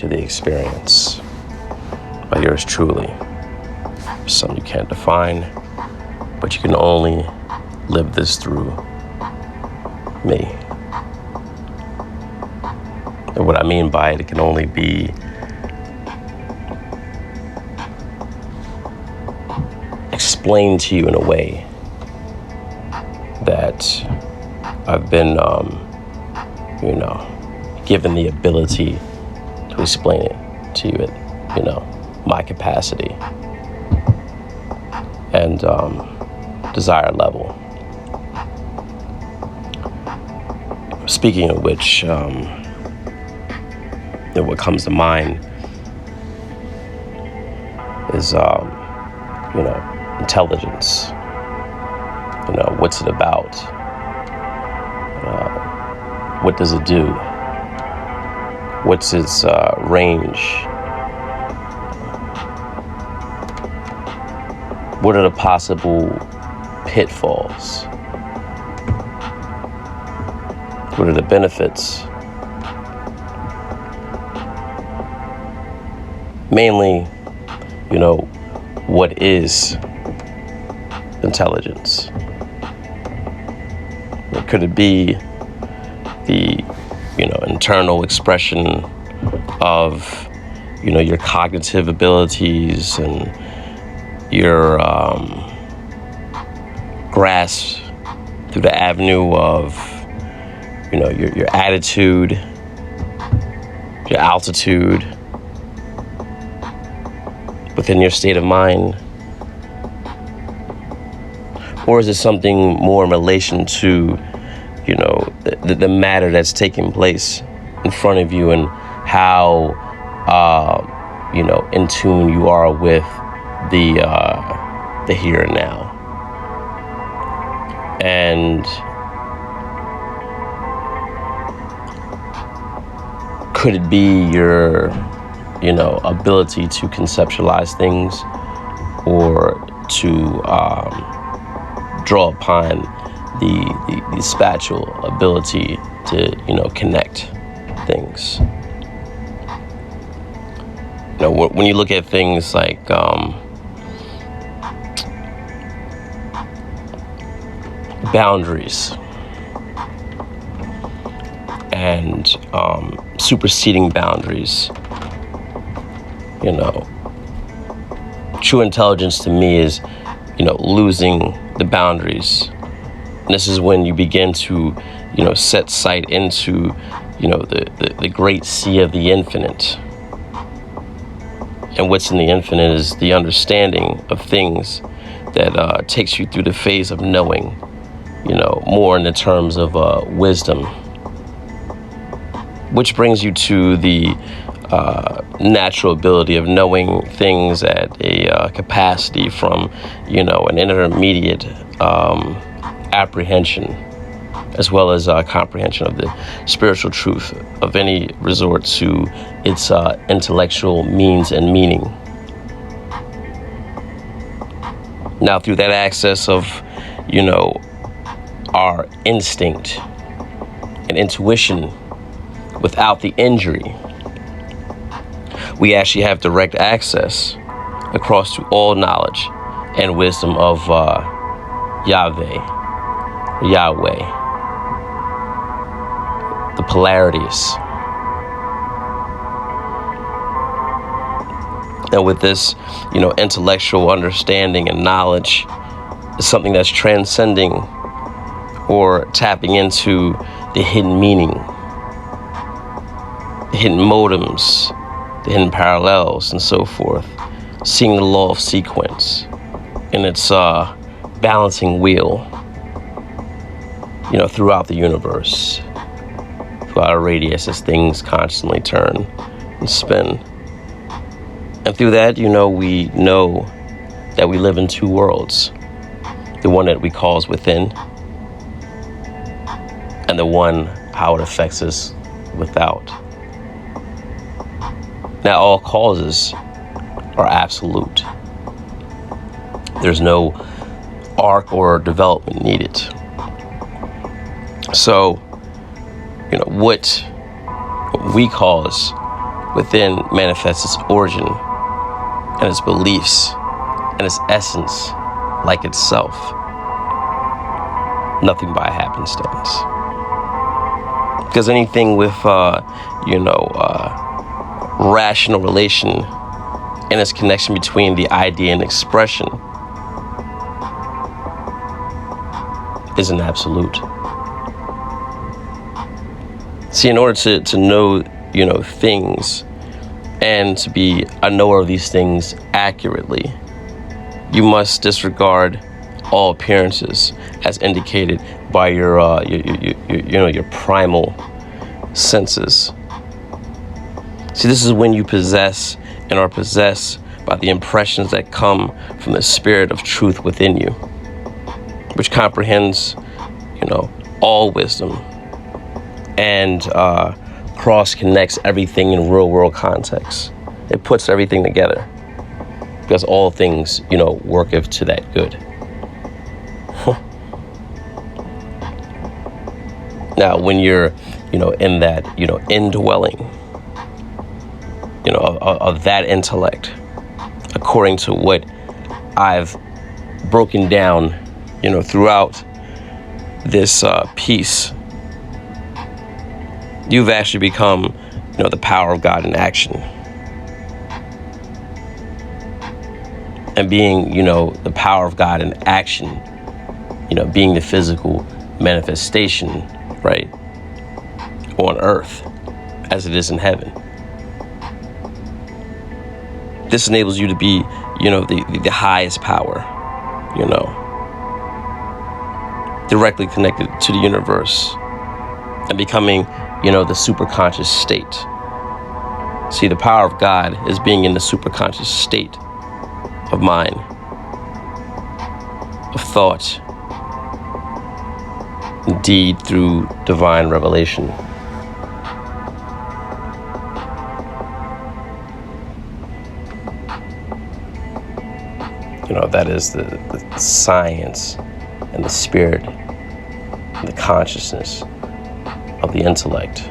to the experience by yours truly. Something you can't define, but you can only live this through me. And what I mean by it can only be explained to you in a way that I've been, given the ability to explain it to you at, my capacity and desired level. Speaking of which, what comes to mind is, intelligence. What's it about? What does it do? What's its range? What are the possible pitfalls? What are the benefits? Mainly, what is intelligence? Could it be the, internal expression of, your cognitive abilities and your grasp through the avenue of, your attitude, your altitude within your state of mind? Or is it something more in relation to, the matter that's taking place in front of you and how, in tune you are with the here and now? And could it be your, ability to conceptualize things or to draw upon the spatial ability to, connect things? When you look at things like boundaries and superseding boundaries, true intelligence to me is, losing the boundaries. And this is when you begin to, set sight into, the great sea of the infinite. And what's in the infinite is the understanding of things that takes you through the phase of knowing, more in the terms of wisdom, which brings you to the natural ability of knowing things at a capacity from, an intermediate apprehension, as well as comprehension of the spiritual truth of any resort to its intellectual means and meaning. Now, through that access of, our instinct and intuition without the injury, we actually have direct access across to all knowledge and wisdom of Yahweh, the polarities. And with this, intellectual understanding and knowledge is something that's transcending or tapping into the hidden meaning, the hidden modems, the hidden parallels, and so forth. Seeing the law of sequence in its balancing wheel, throughout the universe, throughout a radius as things constantly turn and spin. And through that, we know that we live in two worlds. The one that we call is within, and the one how it affects us without. Now, all causes are absolute. There's no arc or development needed. So, what we cause within manifests its origin and its beliefs and its essence like itself. Nothing by happenstance. Because anything with, rational relation and its connection between the idea and expression is an absolute. See, in order to know, things and to be a knower of these things accurately, you must disregard all appearances as indicated by your primal senses. See, this is when you possess and are possessed by the impressions that come from the spirit of truth within you, which comprehends, all wisdom and cross connects everything in real world context. It puts everything together because all things, worketh to that good. Now, when you're, in that, indwelling, of that intellect, according to what I've broken down, throughout this piece, you've actually become, the power of God in action. And being, the power of God in action, being the physical manifestation, right, on earth as it is in heaven. This enables you to be, the highest power, directly connected to the universe and becoming, the superconscious state. See, the power of God is being in the superconscious state of mind, of thought, indeed through divine revelation. That is the science and the spirit and the consciousness of the intellect.